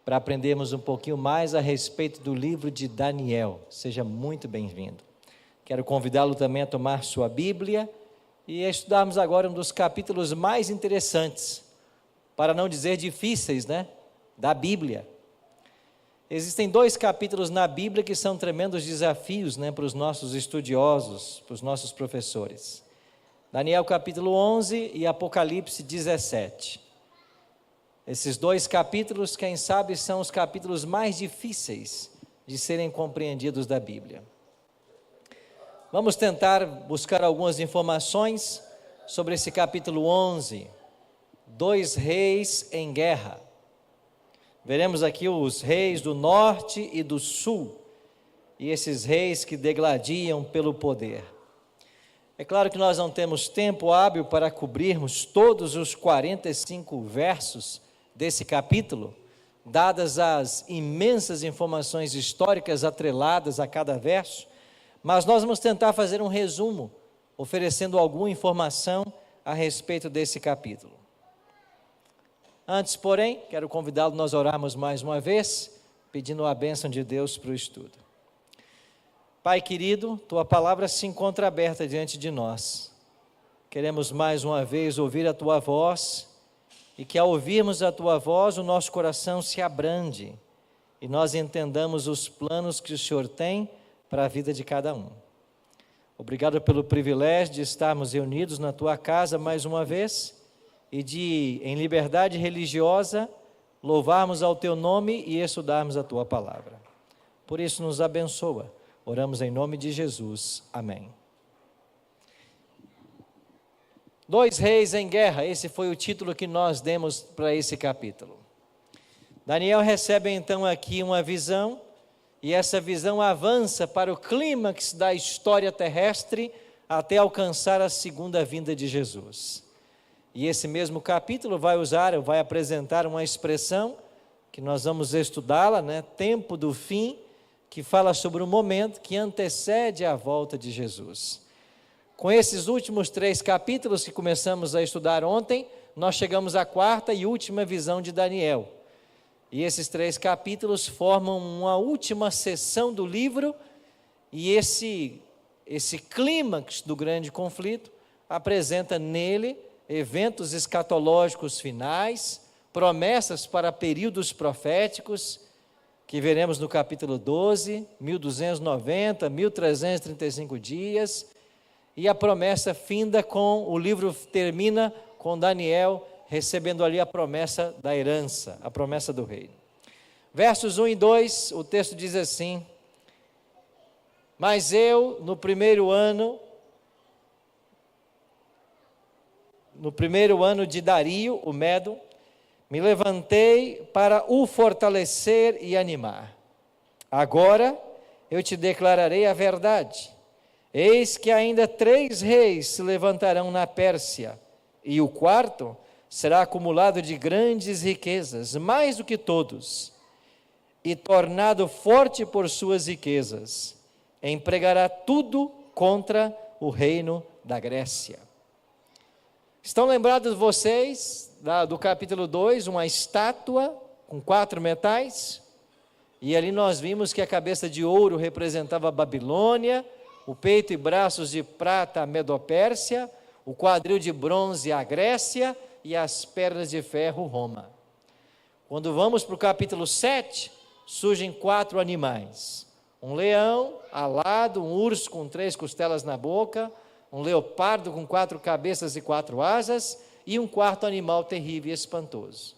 para aprendermos um pouquinho mais a respeito do livro de Daniel. Seja muito bem-vindo. Quero convidá-lo também a tomar sua Bíblia e a estudarmos agora um dos capítulos mais interessantes, para não dizer difíceis, da Bíblia. Existem 2 capítulos na Bíblia que são tremendos desafios, para os nossos estudiosos, para os nossos professores. Daniel capítulo 11 e Apocalipse 17. Esses 2 capítulos, quem sabe, são os capítulos mais difíceis de serem compreendidos da Bíblia. Vamos tentar buscar algumas informações sobre esse capítulo 11, 2 reis em guerra. Veremos aqui os reis do norte e do sul, e esses reis que degladiam pelo poder. É claro que nós não temos tempo hábil para cobrirmos todos os 45 versos desse capítulo, dadas as imensas informações históricas atreladas a cada verso, mas nós vamos tentar fazer um resumo, oferecendo alguma informação a respeito desse capítulo. Antes, porém, quero convidá-lo a nós orarmos mais uma vez, pedindo a bênção de Deus para o estudo. Pai querido, Tua palavra se encontra aberta diante de nós. Queremos mais uma vez ouvir a Tua voz, e que ao ouvirmos a Tua voz, o nosso coração se abrande, e nós entendamos os planos que o Senhor tem para a vida de cada um. Obrigado pelo privilégio de estarmos reunidos na Tua casa mais uma vez, e de, em liberdade religiosa, louvarmos ao Teu nome e estudarmos a Tua palavra. Por isso nos abençoa. Oramos em nome de Jesus. Amém. 2 reis em guerra, esse foi o título que nós demos para esse capítulo. Daniel recebe então aqui uma visão, e essa visão avança para o clímax da história terrestre, até alcançar a segunda vinda de Jesus. E esse mesmo capítulo vai apresentar uma expressão, que nós vamos estudá-la, tempo do fim, que fala sobre o momento que antecede a volta de Jesus. Com esses últimos 3 capítulos que começamos a estudar ontem, nós chegamos à 4ª e última visão de Daniel. E esses 3 capítulos formam uma última seção do livro, e esse clímax do grande conflito apresenta nele eventos escatológicos finais, promessas para períodos proféticos, que veremos no capítulo 12, 1290, 1335 dias, e a promessa finda o livro termina com Daniel recebendo ali a promessa da herança, a promessa do reino. Versos 1 e 2, o texto diz assim: Mas eu, no primeiro ano de Dario, o Medo, me levantei para o fortalecer e animar. Agora eu te declararei a verdade. Eis que ainda 3 reis se levantarão na Pérsia, e o 4º será acumulado de grandes riquezas, mais do que todos, e tornado forte por suas riquezas, empregará tudo contra o reino da Grécia. Estão lembrados vocês do capítulo 2, uma estátua com 4 metais? E ali nós vimos que a cabeça de ouro representava a Babilônia, o peito e braços de prata a Medopérsia, o quadril de bronze a Grécia e as pernas de ferro Roma. Quando vamos para o capítulo 7, surgem 4 animais. Um leão alado, um urso com 3 costelas na boca, um leopardo com 4 cabeças e 4 asas, e um 4º animal terrível e espantoso.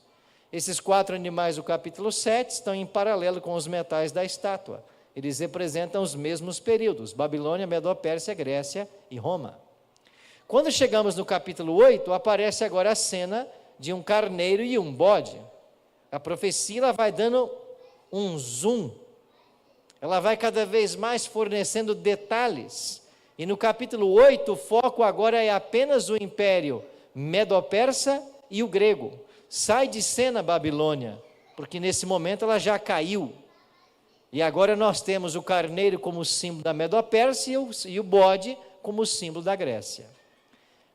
Esses 4 animais do capítulo 7 estão em paralelo com os metais da estátua. Eles representam os mesmos períodos: Babilônia, Medopérsia, Grécia e Roma. Quando chegamos no capítulo 8, aparece agora a cena de um carneiro e um bode. A profecia ela vai dando um zoom, ela vai cada vez mais fornecendo detalhes. E no capítulo 8, o foco agora é apenas o império Medo-Persa e o grego. Sai de cena a Babilônia, porque nesse momento ela já caiu. E agora nós temos o carneiro como símbolo da Medo-Pérsia e o bode como símbolo da Grécia.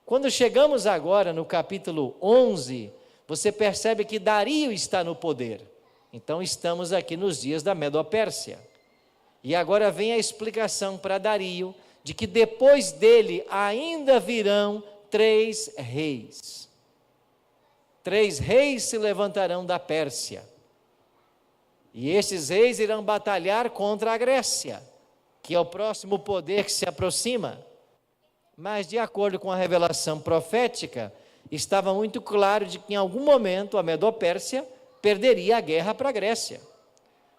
Quando chegamos agora no capítulo 11, você percebe que Dario está no poder. Então estamos aqui nos dias da Medo-Pérsia. E agora vem a explicação para Dario, de que depois dele ainda virão 3 reis. 3 reis se levantarão da Pérsia. E esses reis irão batalhar contra a Grécia, que é o próximo poder que se aproxima. Mas, de acordo com a revelação profética, estava muito claro de que em algum momento a Medo-Pérsia perderia a guerra para a Grécia,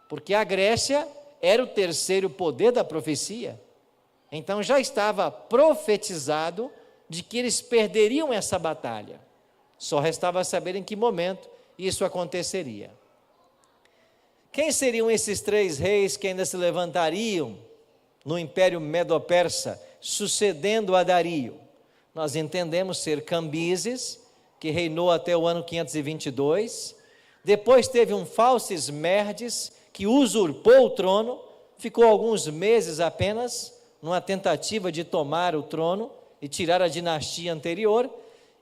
porque a Grécia era o terceiro poder da profecia. Então já estava profetizado de que eles perderiam essa batalha. Só restava saber em que momento isso aconteceria. Quem seriam esses 3 reis que ainda se levantariam no Império Medo-Persa, sucedendo a Dario? Nós entendemos ser Cambises, que reinou até o ano 522. Depois teve um Falsis Merdes, que usurpou o trono, ficou alguns meses apenas, numa tentativa de tomar o trono e tirar a dinastia anterior.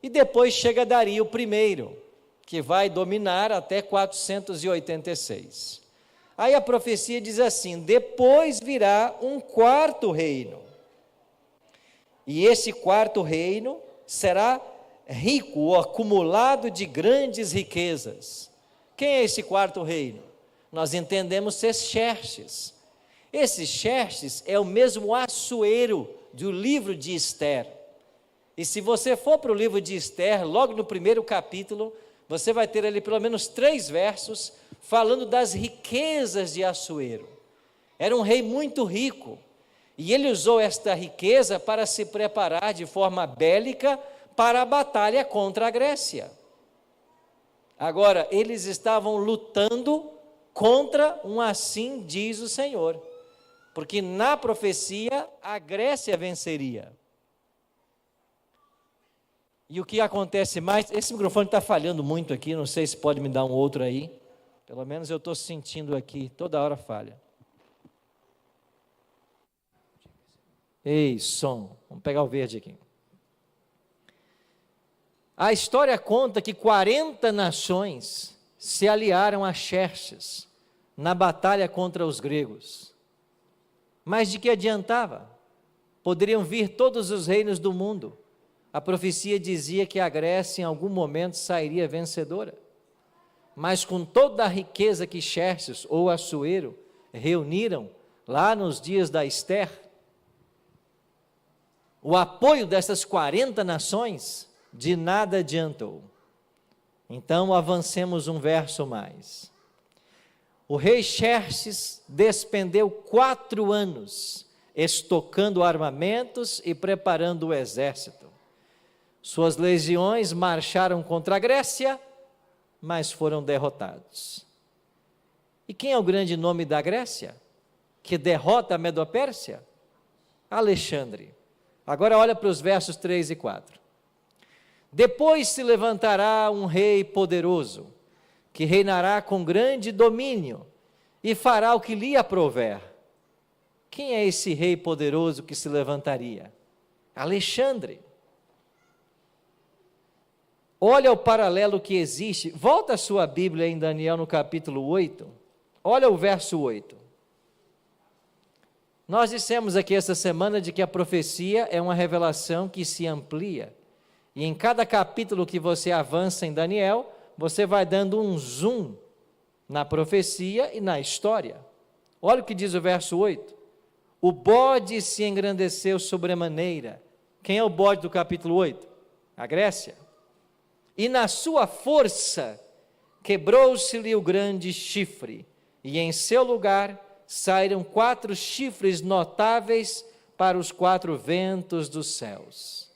E depois chega Dario I, que vai dominar até 486. Aí a profecia diz assim: depois virá um 4º reino. E esse 4º reino será rico, ou acumulado de grandes riquezas. Quem é esse 4º reino? Nós entendemos ser Xerxes. Esse Xerxes é o mesmo Assuero do livro de Esther. E se você for para o livro de Esther, logo no primeiro capítulo, você vai ter ali pelo menos 3 versos falando das riquezas de Assuero. Era um rei muito rico, e ele usou esta riqueza para se preparar de forma bélica para a batalha contra a Grécia. Agora, eles estavam lutando contra um assim diz o Senhor, porque na profecia a Grécia venceria. E o que acontece mais? Esse microfone está falhando muito aqui, não sei se pode me dar um outro aí. Pelo menos eu estou sentindo aqui, toda hora falha. Ei, som, vamos pegar o verde aqui. A história conta que 40 nações se aliaram a Xerxes na batalha contra os gregos. Mas de que adiantava? Poderiam vir todos os reinos do mundo. A profecia dizia que a Grécia em algum momento sairia vencedora. Mas com toda a riqueza que Xerxes ou Assuero reuniram lá nos dias da Esther, o apoio dessas 40 nações de nada adiantou. Então avancemos um verso mais. O rei Xerxes despendeu 4 anos estocando armamentos e preparando o exército. Suas legiões marcharam contra a Grécia, mas foram derrotados. E quem é o grande nome da Grécia, que derrota a Medo-Pérsia? Alexandre. Agora olha para os versos 3 e 4. Depois se levantará um rei poderoso, que reinará com grande domínio, e fará o que lhe aprouver. Quem é esse rei poderoso que se levantaria? Alexandre. Olha o paralelo que existe. Volta a sua Bíblia em Daniel no capítulo 8. Olha o verso 8. Nós dissemos aqui essa semana de que a profecia é uma revelação que se amplia. E em cada capítulo que você avança em Daniel, você vai dando um zoom na profecia e na história. Olha o que diz o verso 8. O bode se engrandeceu sobremaneira. Quem é o bode do capítulo 8? A Grécia. E na sua força quebrou-se-lhe o grande chifre, e em seu lugar saíram 4 chifres notáveis para os 4 ventos dos céus.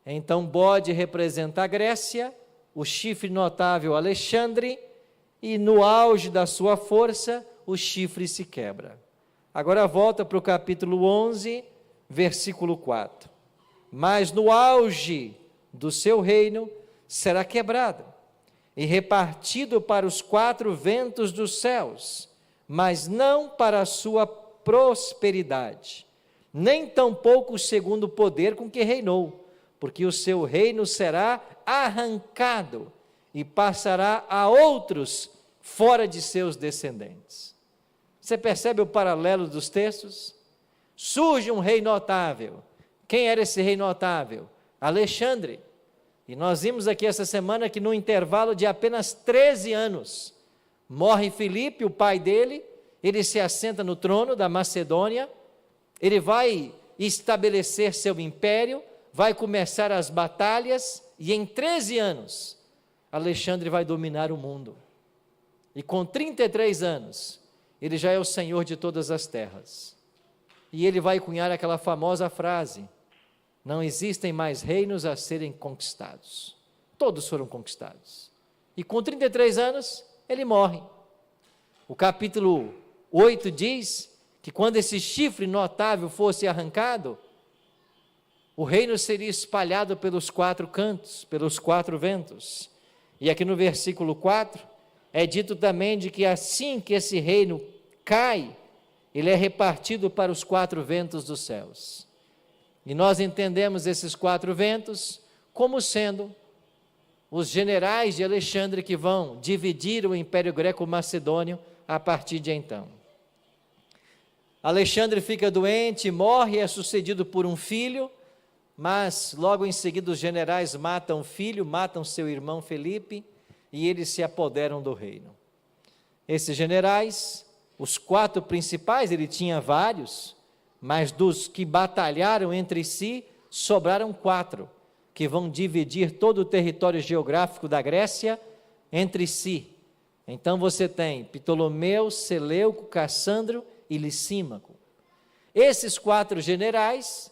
Então bode representa a Grécia, o chifre notável Alexandre, e no auge da sua força o chifre se quebra. Agora volta para o capítulo 11, versículo 4. Mas no auge do seu reino será quebrado e repartido para os 4 ventos dos céus, mas não para a sua prosperidade, nem tampouco segundo o poder com que reinou, porque o seu reino será arrancado e passará a outros fora de seus descendentes. Você percebe o paralelo dos textos? Surge um rei notável. Quem era esse rei notável? Alexandre. E nós vimos aqui essa semana que no intervalo de apenas 13 anos, morre Filipe, o pai dele, ele se assenta no trono da Macedônia, ele vai estabelecer seu império, vai começar as batalhas, e em 13 anos, Alexandre vai dominar o mundo. E com 33 anos, ele já é o senhor de todas as terras. E ele vai cunhar aquela famosa frase: não existem mais reinos a serem conquistados. Todos foram conquistados. E com 33 anos, ele morre. O capítulo 8 diz que quando esse chifre notável fosse arrancado, o reino seria espalhado pelos 4 cantos, pelos 4 ventos. E aqui no versículo 4, é dito também de que assim que esse reino cai, ele é repartido para os 4 ventos dos céus. E nós entendemos esses 4 ventos como sendo os generais de Alexandre que vão dividir o Império Greco-Macedônio a partir de então. Alexandre fica doente, morre, é sucedido por um filho, mas logo em seguida os generais matam o filho, matam seu irmão Felipe, e eles se apoderam do reino. Esses generais, os 4 principais, ele tinha vários, mas dos que batalharam entre si, sobraram 4, que vão dividir todo o território geográfico da Grécia entre si. Então você tem Ptolomeu, Seleuco, Cassandro e Licímaco. Esses 4 generais,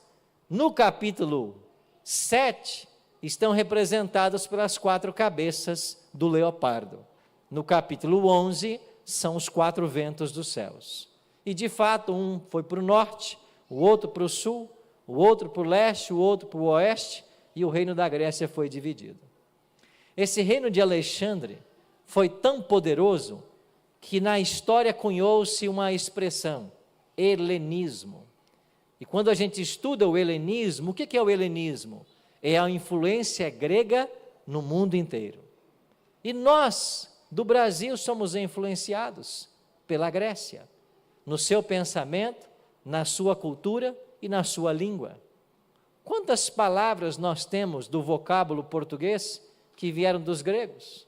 no capítulo 7, estão representados pelas 4 cabeças do leopardo. No capítulo 11, são os 4 ventos dos céus. E de fato, um foi para o norte, o outro para o sul, o outro para o leste, o outro para o oeste, e o reino da Grécia foi dividido. Esse reino de Alexandre foi tão poderoso que na história cunhou-se uma expressão, helenismo. E quando a gente estuda o helenismo, o que é o helenismo? É a influência grega no mundo inteiro. E nós, do Brasil, somos influenciados pela Grécia, no seu pensamento, na sua cultura e na sua língua. Quantas palavras nós temos do vocábulo português que vieram dos gregos?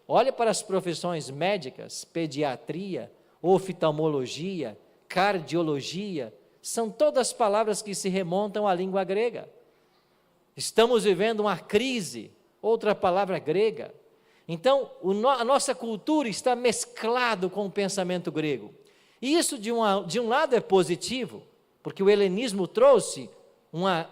Olha para as profissões médicas, pediatria, oftalmologia, cardiologia, são todas palavras que se remontam à língua grega. Estamos vivendo uma crise, outra palavra grega. Então, a nossa cultura está mesclado com o pensamento grego. E isso, de um lado, é positivo, porque o helenismo trouxe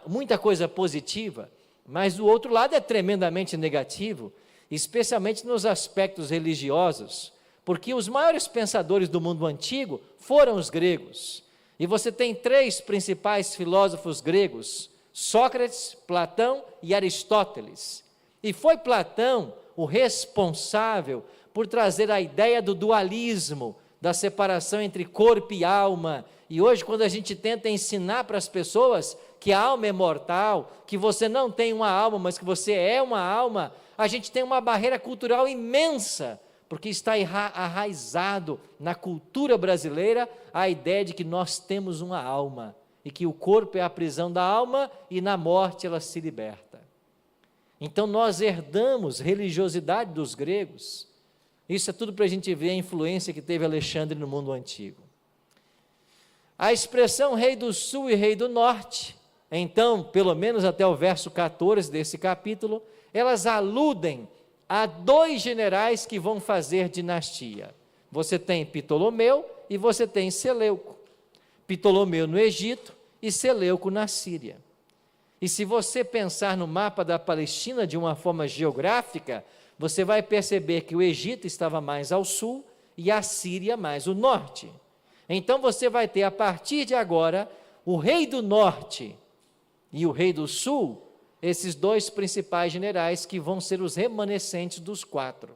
muita coisa positiva, mas do outro lado é tremendamente negativo, especialmente nos aspectos religiosos, porque os maiores pensadores do mundo antigo foram os gregos. E você tem 3 principais filósofos gregos, Sócrates, Platão e Aristóteles. E foi Platão o responsável por trazer a ideia do dualismo, da separação entre corpo e alma. E hoje, quando a gente tenta ensinar para as pessoas que a alma é mortal, que você não tem uma alma, mas que você é uma alma, a gente tem uma barreira cultural imensa, porque está arraizado na cultura brasileira a ideia de que nós temos uma alma, e que o corpo é a prisão da alma, e na morte ela se liberta. Então nós herdamos religiosidade dos gregos. Isso é tudo para a gente ver a influência que teve Alexandre no mundo antigo. A expressão rei do sul e rei do norte, então, pelo menos até o verso 14 desse capítulo, elas aludem a 2 generais que vão fazer dinastia. Você tem Ptolomeu e você tem Seleuco. Ptolomeu no Egito e Seleuco na Síria. E se você pensar no mapa da Palestina de uma forma geográfica, você vai perceber que o Egito estava mais ao sul e a Síria mais ao norte. Então você vai ter, a partir de agora, o rei do norte e o rei do sul, esses 2 principais generais que vão ser os remanescentes dos 4.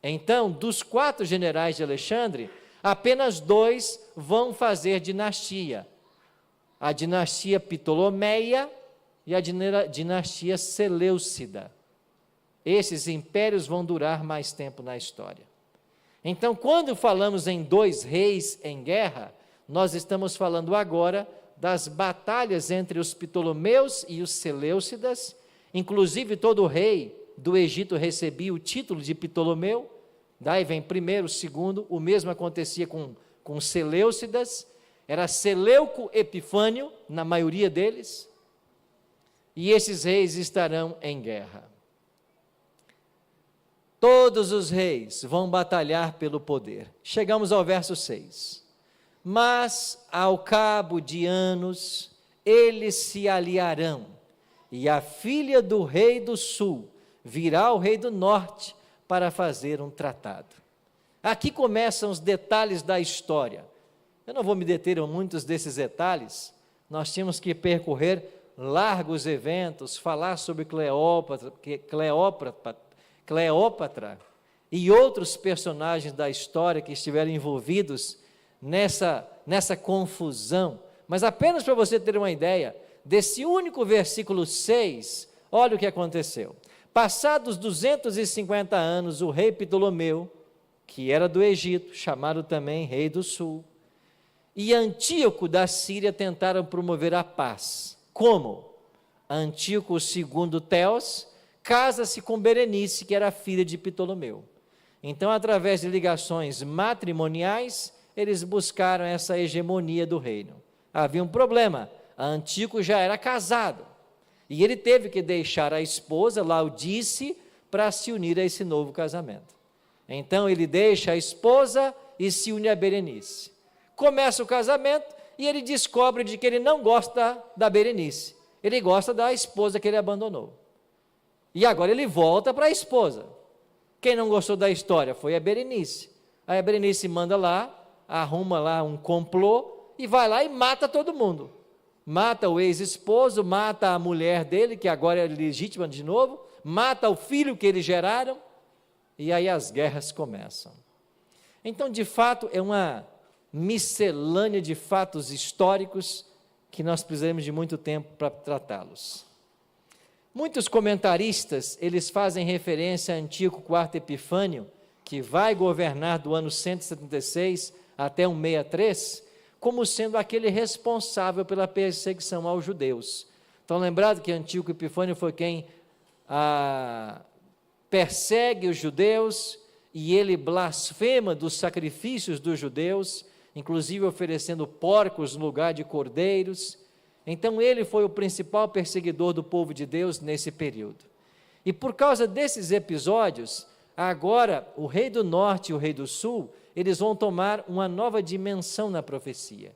Então, dos 4 generais de Alexandre, apenas 2 vão fazer dinastia. A dinastia Ptolomeia e a dinastia Seleucida. Esses impérios vão durar mais tempo na história. Então, quando falamos em 2 reis em guerra, nós estamos falando agora das batalhas entre os Ptolomeus e os Seleucidas. Inclusive, todo rei do Egito recebia o título de Ptolomeu. Daí vem primeiro, segundo, o mesmo acontecia com Seleucidas. Era Seleuco Epifânio, na maioria deles. E esses reis estarão em guerra. Todos os reis vão batalhar pelo poder. Chegamos ao verso 6. Mas, ao cabo de anos, eles se aliarão, e a filha do rei do sul virá ao rei do norte para fazer um tratado. Aqui começam os detalhes da história. Eu não vou me deter em muitos desses detalhes. Nós tínhamos que percorrer largos eventos, falar sobre Cleópatra e outros personagens da história que estiveram envolvidos nessa confusão. Mas apenas para você ter uma ideia, desse único versículo 6, olha o que aconteceu. Passados 250 anos, o rei Ptolomeu, que era do Egito, chamado também rei do sul, e Antíoco da Síria tentaram promover a paz. Como? Antíoco II Teos casa-se com Berenice, que era filha de Ptolomeu. Então, através de ligações matrimoniais, eles buscaram essa hegemonia do reino. Havia um problema, Antíoco já era casado, e ele teve que deixar a esposa, Laodice, para se unir a esse novo casamento. Então, ele deixa a esposa e se une a Berenice. Começa o casamento e ele descobre de que ele não gosta da Berenice, ele gosta da esposa que ele abandonou. E agora ele volta para a esposa. Quem não gostou da história foi a Berenice. Aí a Berenice manda lá, arruma lá um complô e vai lá e mata todo mundo. Mata o ex-esposo, mata a mulher dele, que agora é legítima de novo, mata o filho que eles geraram, e aí as guerras começam. Então, de fato, é uma miscelânea de fatos históricos que nós precisamos de muito tempo para tratá-los. Muitos comentaristas, eles fazem referência a Antíoco IV Epifânio, que vai governar do ano 176 até 163, como sendo aquele responsável pela perseguição aos judeus. Então, lembrado que Antíoco Epifânio foi quem persegue os judeus, e ele blasfema dos sacrifícios dos judeus, inclusive oferecendo porcos no lugar de cordeiros. Então, ele foi o principal perseguidor do povo de Deus nesse período. E por causa desses episódios, agora o rei do norte e o rei do sul, eles vão tomar uma nova dimensão na profecia.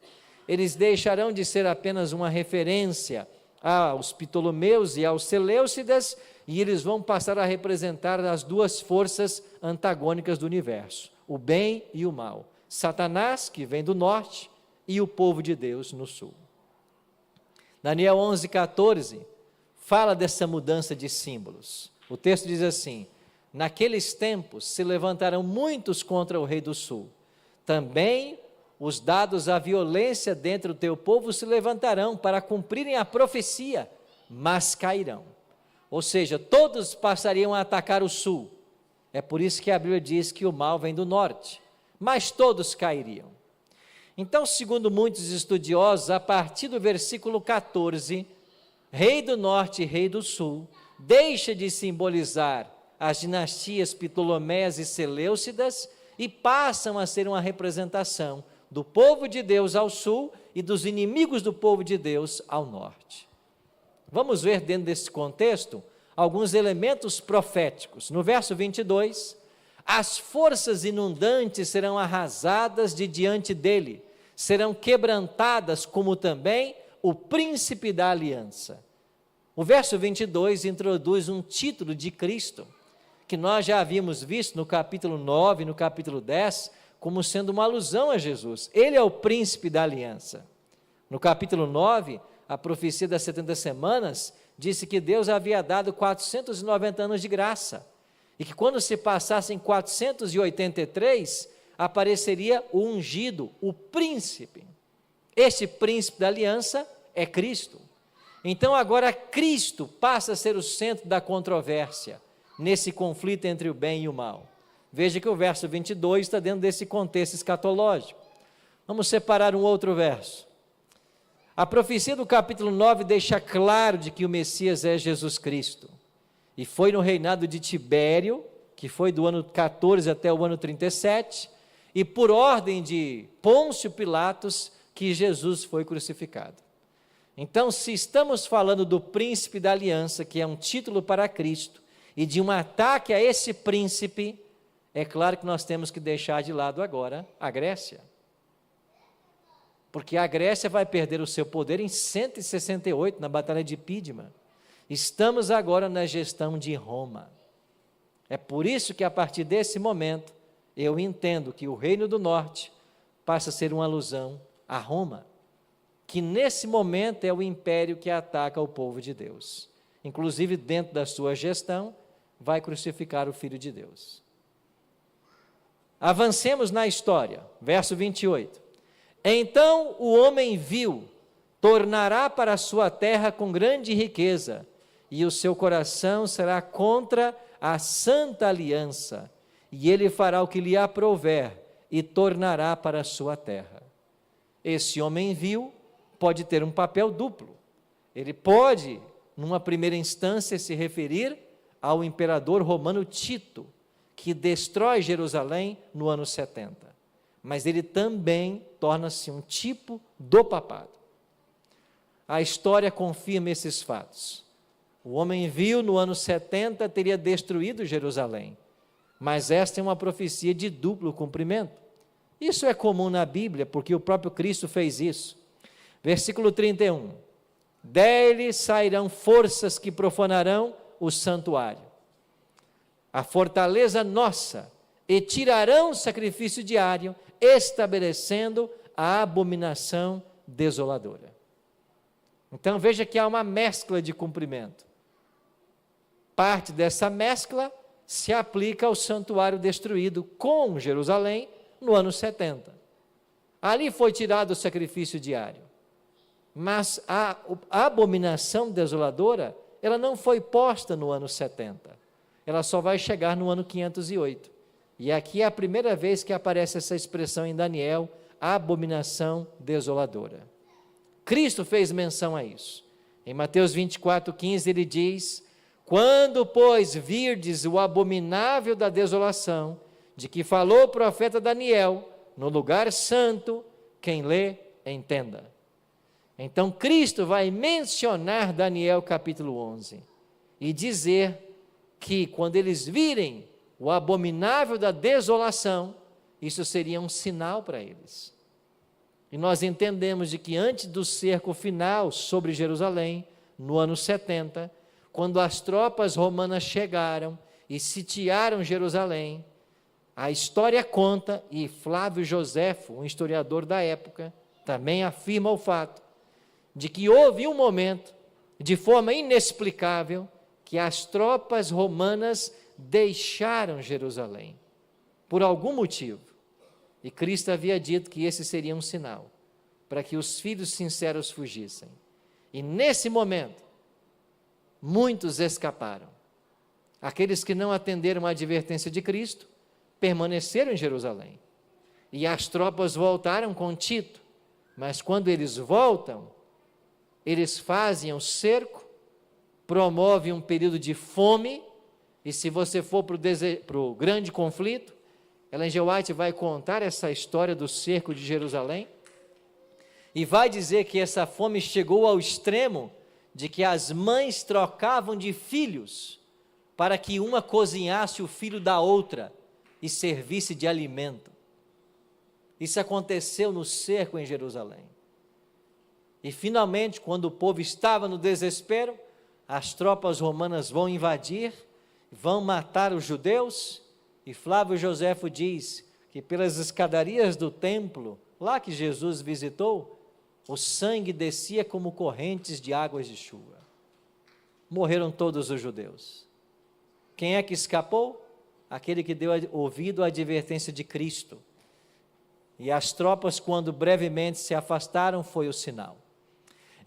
Eles deixarão de ser apenas uma referência aos Ptolomeus e aos Seleucidas, e eles vão passar a representar as duas forças antagônicas do universo, o bem e o mal. Satanás, que vem do norte, e o povo de Deus no sul. Daniel 11:14 fala dessa mudança de símbolos. O texto diz assim: naqueles tempos se levantarão muitos contra o rei do sul. Também os dados à violência dentro do teu povo se levantarão para cumprirem a profecia, mas cairão. Ou seja, todos passariam a atacar o sul. É por isso que a Bíblia diz que o mal vem do norte, mas todos cairiam. Então, segundo muitos estudiosos, a partir do versículo 14, rei do norte e rei do sul, deixa de simbolizar as dinastias Ptoloméias e Seleucidas e passam a ser uma representação do povo de Deus ao sul e dos inimigos do povo de Deus ao norte. Vamos ver dentro desse contexto alguns elementos proféticos. No verso 22, as forças inundantes serão arrasadas de diante dele, serão quebrantadas como também o príncipe da aliança. O verso 22 introduz um título de Cristo, que nós já havíamos visto no capítulo 9, no capítulo 10, como sendo uma alusão a Jesus. Ele é o príncipe da aliança. No capítulo 9, a profecia das 70 semanas disse que Deus havia dado 490 anos de graça, e que quando se passassem 483, apareceria o ungido, o príncipe. Este príncipe da aliança é Cristo. Então agora Cristo passa a ser o centro da controvérsia, nesse conflito entre o bem e o mal. Veja que o verso 22 está dentro desse contexto escatológico. Vamos separar um outro verso. A profecia do capítulo 9 deixa claro de que o Messias é Jesus Cristo. E foi no reinado de Tibério, que foi do ano 14 até o ano 37, e por ordem de Pôncio Pilatos, que Jesus foi crucificado. Então, se estamos falando do príncipe da aliança, que é um título para Cristo, e de um ataque a esse príncipe, é claro que nós temos que deixar de lado agora a Grécia. Porque a Grécia vai perder o seu poder em 168, na Batalha de Pídima. Estamos agora na gestão de Roma. É por isso que a partir desse momento, eu entendo que o Reino do Norte passa a ser uma alusão a Roma, que nesse momento é o império que ataca o povo de Deus. Inclusive, dentro da sua gestão, vai crucificar o Filho de Deus. Avancemos na história, verso 28. Então o homem viu, tornará para a sua terra com grande riqueza, e o seu coração será contra a santa aliança, e ele fará o que lhe aprouver, e tornará para a sua terra. Esse homem viu pode ter um papel duplo. Ele pode, numa primeira instância, se referir ao imperador romano Tito, que destrói Jerusalém no ano 70. Mas ele também torna-se um tipo do papado. A história confirma esses fatos. O homem viu no ano 70 teria destruído Jerusalém, mas esta é uma profecia de duplo cumprimento. Isso é comum na Bíblia, porque o próprio Cristo fez isso. Versículo 31. Dele sairão forças que profanarão o santuário, a fortaleza nossa, e tirarão o sacrifício diário, estabelecendo a abominação desoladora. Então veja que há uma mescla de cumprimento. Parte dessa mescla se aplica ao santuário destruído com Jerusalém no ano 70. Ali foi tirado o sacrifício diário. Mas a abominação desoladora, ela não foi posta no ano 70. Ela só vai chegar no ano 508. E aqui é a primeira vez que aparece essa expressão em Daniel, abominação desoladora. Cristo fez menção a isso. Em Mateus 24:15 ele diz: quando, pois, virdes o abominável da desolação, de que falou o profeta Daniel, no lugar santo, quem lê, entenda. Então Cristo vai mencionar Daniel capítulo 11 e dizer que quando eles virem o abominável da desolação, isso seria um sinal para eles. E nós entendemos de que antes do cerco final sobre Jerusalém, no ano 70, quando as tropas romanas chegaram e sitiaram Jerusalém, a história conta, e Flávio Joséfo, um historiador da época, também afirma o fato, de que houve um momento, de forma inexplicável, que as tropas romanas deixaram Jerusalém, por algum motivo. E Cristo havia dito que esse seria um sinal, para que os filhos sinceros fugissem. E nesse momento, muitos escaparam. Aqueles que não atenderam à advertência de Cristo, permaneceram em Jerusalém. E as tropas voltaram com Tito, mas quando eles voltam, eles fazem o cerco, promovem um período de fome, e se você for para o grande conflito, Ellen G. White vai contar essa história do cerco de Jerusalém, e vai dizer que essa fome chegou ao extremo de que as mães trocavam de filhos, para que uma cozinhasse o filho da outra, e servisse de alimento. Isso aconteceu no cerco em Jerusalém. E finalmente, quando o povo estava no desespero, as tropas romanas vão invadir, vão matar os judeus, e Flávio Joséfo diz que pelas escadarias do templo, lá que Jesus visitou, o sangue descia como correntes de águas de chuva. Morreram todos os judeus. Quem é que escapou? Aquele que deu ouvido à advertência de Cristo. E as tropas, quando brevemente se afastaram, foi o sinal.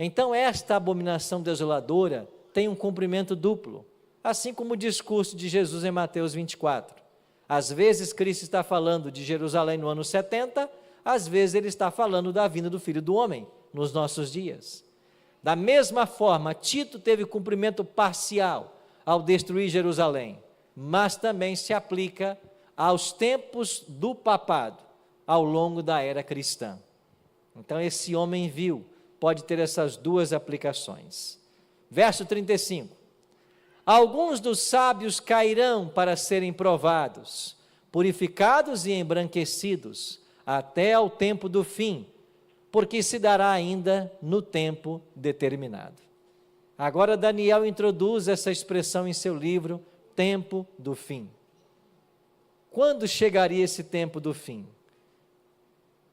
Então, esta abominação desoladora tem um cumprimento duplo, assim como o discurso de Jesus em Mateus 24. Às vezes Cristo está falando de Jerusalém no ano 70, às vezes ele está falando da vinda do Filho do Homem nos nossos dias. Da mesma forma, Tito teve cumprimento parcial ao destruir Jerusalém, mas também se aplica aos tempos do papado, ao longo da era cristã. Então esse homem vil pode ter essas duas aplicações. Verso 35. Alguns dos sábios cairão para serem provados, purificados e embranquecidos, até ao tempo do fim, porque se dará ainda no tempo determinado. Agora Daniel introduz essa expressão em seu livro, tempo do fim. Quando chegaria esse tempo do fim?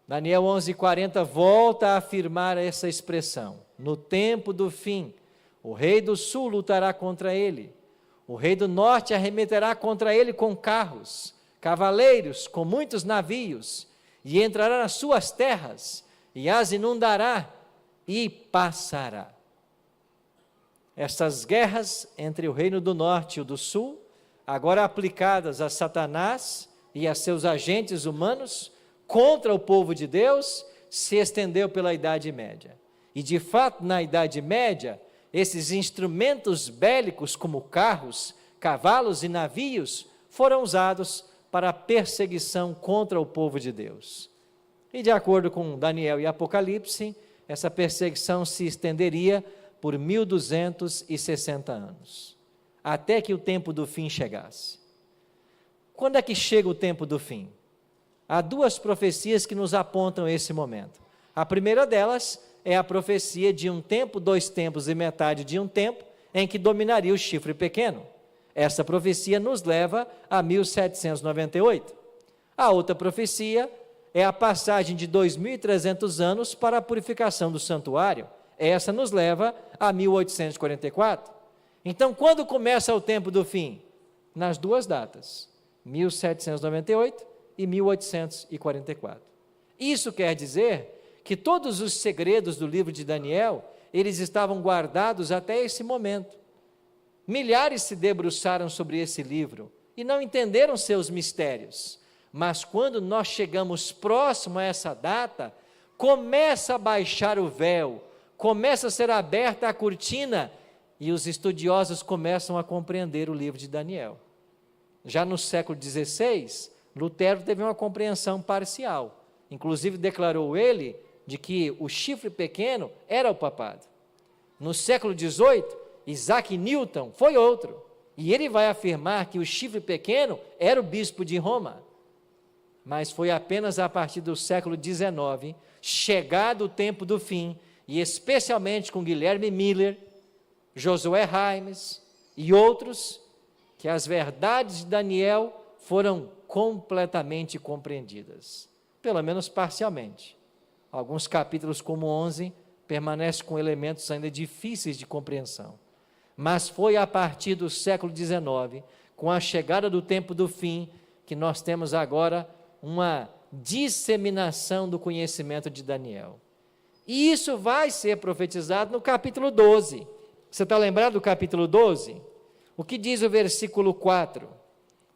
Daniel 11:40 volta a afirmar essa expressão. No tempo do fim, o rei do sul lutará contra ele. O rei do norte arremeterá contra ele com carros, cavaleiros, com muitos navios, e entrará nas suas terras, e as inundará, e passará. Estas guerras entre o reino do norte e o do sul, agora aplicadas a Satanás e a seus agentes humanos, contra o povo de Deus, se estendeu pela Idade Média. E de fato, na Idade Média, esses instrumentos bélicos como carros, cavalos e navios foram usados para a perseguição contra o povo de Deus. E de acordo com Daniel e Apocalipse, essa perseguição se estenderia por 1260 anos, até que o tempo do fim chegasse. Quando é que chega o tempo do fim? Há duas profecias que nos apontam esse momento. A primeira delas é a profecia de um tempo, 2 tempos e metade de um tempo, em que dominaria o chifre pequeno. Essa profecia nos leva a 1798. A outra profecia é a passagem de 2.300 anos para a purificação do santuário. Essa nos leva a 1844. Então, quando começa o tempo do fim? Nas duas datas, 1798 e 1844. Isso quer dizer que todos os segredos do livro de Daniel, eles estavam guardados até esse momento. Milhares se debruçaram sobre esse livro e não entenderam seus mistérios. Mas quando nós chegamos próximo a essa data, começa a baixar o véu, começa a ser aberta a cortina e os estudiosos começam a compreender o livro de Daniel. Já no século XVI, Lutero teve uma compreensão parcial. Inclusive declarou ele de que o chifre pequeno era o papado. No século XVIII, Isaac Newton foi outro. E ele vai afirmar que o chifre pequeno era o bispo de Roma. Mas foi apenas a partir do século XIX, chegado o tempo do fim, e especialmente com Guilherme Miller, Josué Raimes e outros, que as verdades de Daniel foram completamente compreendidas, pelo menos parcialmente. Alguns capítulos, como 11, permanecem com elementos ainda difíceis de compreensão. Mas foi a partir do século XIX, com a chegada do tempo do fim, que nós temos agora uma disseminação do conhecimento de Daniel. E isso vai ser profetizado no capítulo 12. Você está lembrado do capítulo 12? O que diz o versículo 4?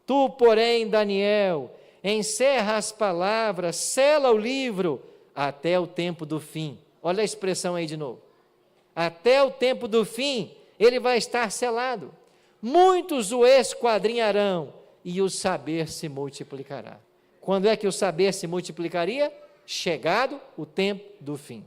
Tu, porém, Daniel, encerra as palavras, sela o livro, até o tempo do fim. Olha a expressão aí de novo. Até o tempo do fim, ele vai estar selado. Muitos o esquadrinharão, e o saber se multiplicará. Quando é que o saber se multiplicaria? Chegado o tempo do fim.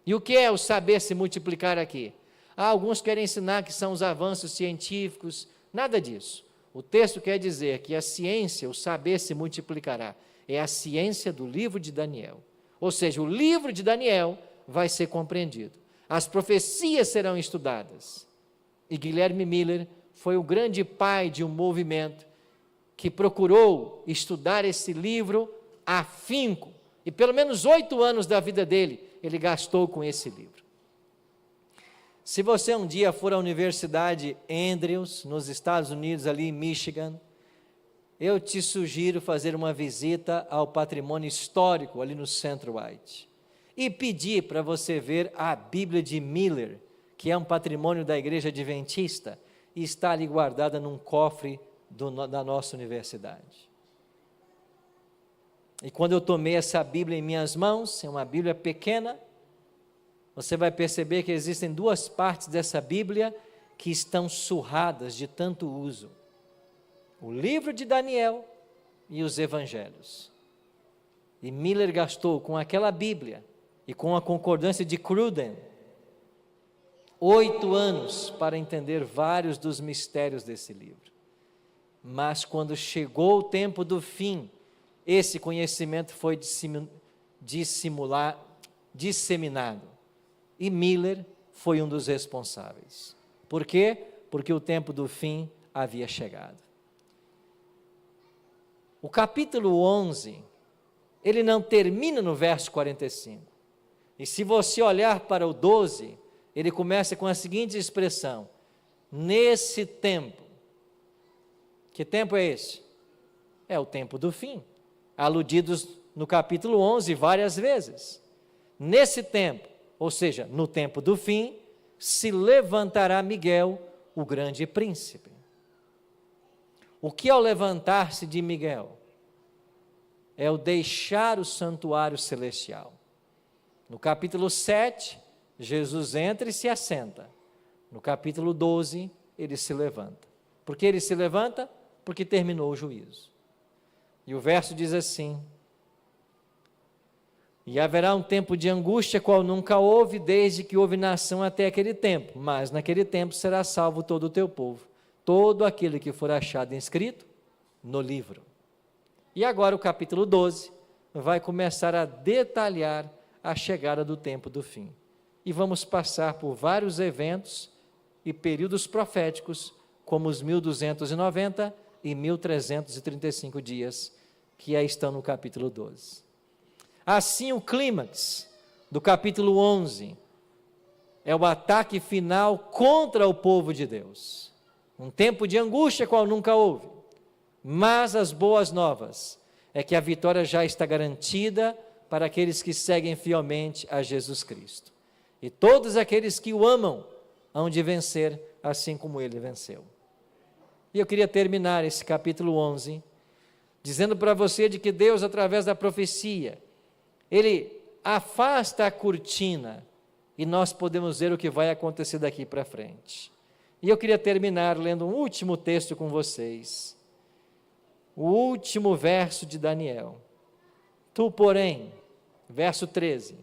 E o que é o saber se multiplicar aqui? Alguns querem ensinar que são os avanços científicos, nada disso. O texto quer dizer que a ciência, o saber se multiplicará, é a ciência do livro de Daniel. Ou seja, o livro de Daniel vai ser compreendido. As profecias serão estudadas. E Guilherme Miller foi o grande pai de um movimento que procurou estudar esse livro afinco. E pelo menos 8 anos da vida dele, ele gastou com esse livro. Se você um dia for à Universidade Andrews, nos Estados Unidos, ali em Michigan, eu te sugiro fazer uma visita ao patrimônio histórico ali no Centro White e pedir para você ver a Bíblia de Miller, que é um patrimônio da Igreja Adventista e está ali guardada num cofre da nossa universidade. E quando eu tomei essa Bíblia em minhas mãos, é uma Bíblia pequena, você vai perceber que existem duas partes dessa Bíblia que estão surradas de tanto uso: o livro de Daniel e os evangelhos. E Miller gastou com aquela Bíblia e com a concordância de Cruden 8 anos para entender vários dos mistérios desse livro. Mas quando chegou o tempo do fim, esse conhecimento foi disseminado. E Miller foi um dos responsáveis. Por quê? Porque o tempo do fim havia chegado. O capítulo 11, ele não termina no verso 45. E se você olhar para o 12, ele começa com a seguinte expressão: nesse tempo. Que tempo é esse? É o tempo do fim, aludidos no capítulo 11 várias vezes. Nesse tempo, ou seja, no tempo do fim, se levantará Miguel, o grande príncipe. O que é o levantar-se de Miguel? É o deixar o santuário celestial. No capítulo 7, Jesus entra e se assenta. No capítulo 12, ele se levanta. Por que ele se levanta? Porque terminou o juízo. E o verso diz assim: e haverá um tempo de angústia, qual nunca houve, desde que houve nação até aquele tempo, mas naquele tempo será salvo todo o teu povo, todo aquele que for achado inscrito no livro. E agora o capítulo 12 vai começar a detalhar a chegada do tempo do fim. E vamos passar por vários eventos e períodos proféticos, como os 1290 e 1335 dias, que aí estão no capítulo 12. Assim, o clímax do capítulo 11 é o ataque final contra o povo de Deus. Um tempo de angústia qual nunca houve. Mas as boas novas é que a vitória já está garantida para aqueles que seguem fielmente a Jesus Cristo. E todos aqueles que o amam hão de vencer, assim como ele venceu. E eu queria terminar esse capítulo 11 dizendo para você de que Deus, através da profecia, ele afasta a cortina e nós podemos ver o que vai acontecer daqui para frente. E eu queria terminar lendo um último texto com vocês. O último verso de Daniel. Tu, porém, verso 13,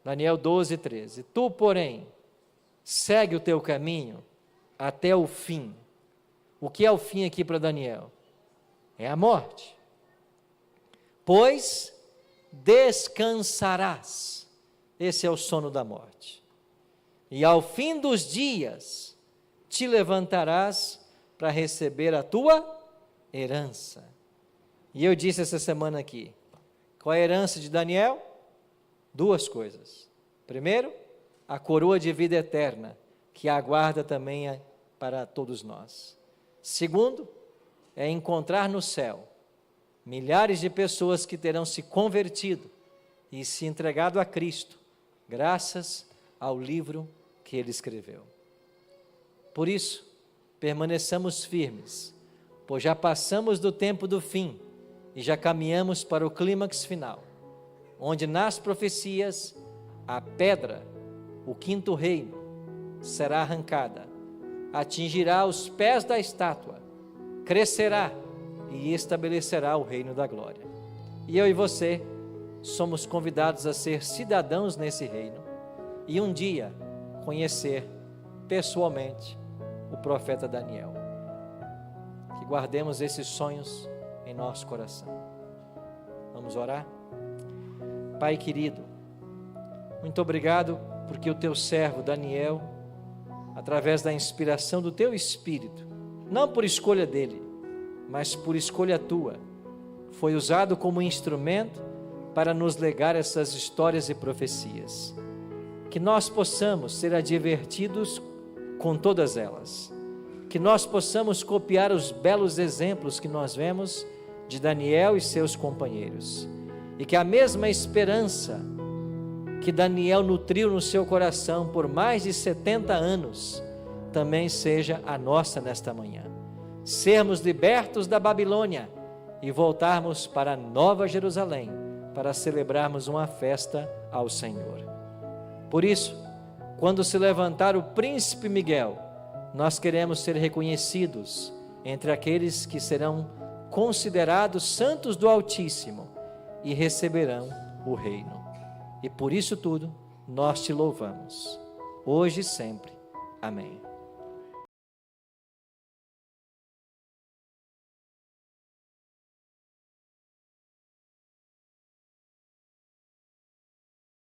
Daniel 12, 13. Tu, porém, segue o teu caminho até o fim. O que é o fim aqui para Daniel? É a morte. Pois descansarás. Esse é o sono da morte. E ao fim dos dias te levantarás para receber a tua herança. E eu disse essa semana aqui, qual é a herança de Daniel? 2 coisas. Primeiro, a coroa de vida eterna, que aguarda também para todos nós. Segundo, é encontrar no céu milhares de pessoas que terão se convertido e se entregado a Cristo, graças ao livro que ele escreveu. Por isso, permaneçamos firmes, pois já passamos do tempo do fim e já caminhamos para o clímax final, onde nas profecias a pedra, o 5º reino, será arrancada, atingirá os pés da estátua, crescerá e estabelecerá o reino da glória. E eu e você somos convidados a ser cidadãos nesse reino e um dia conhecer pessoalmente o profeta Daniel. Que guardemos esses sonhos em nosso coração. Vamos orar? Pai querido, muito obrigado porque o teu servo Daniel, através da inspiração do teu Espírito, não por escolha dele, mas por escolha tua, foi usado como instrumento para nos legar essas histórias e profecias. Que nós possamos ser advertidos com todas elas, que nós possamos copiar os belos exemplos que nós vemos de Daniel e seus companheiros, e que a mesma esperança que Daniel nutriu no seu coração por mais de 70 anos, também seja a nossa nesta manhã. Sermos libertos da Babilônia e voltarmos para Nova Jerusalém para celebrarmos uma festa ao Senhor. Por isso, quando se levantar o príncipe Miguel, nós queremos ser reconhecidos entre aqueles que serão considerados santos do Altíssimo e receberão o reino. E por isso tudo, nós te louvamos, hoje e sempre. Amém.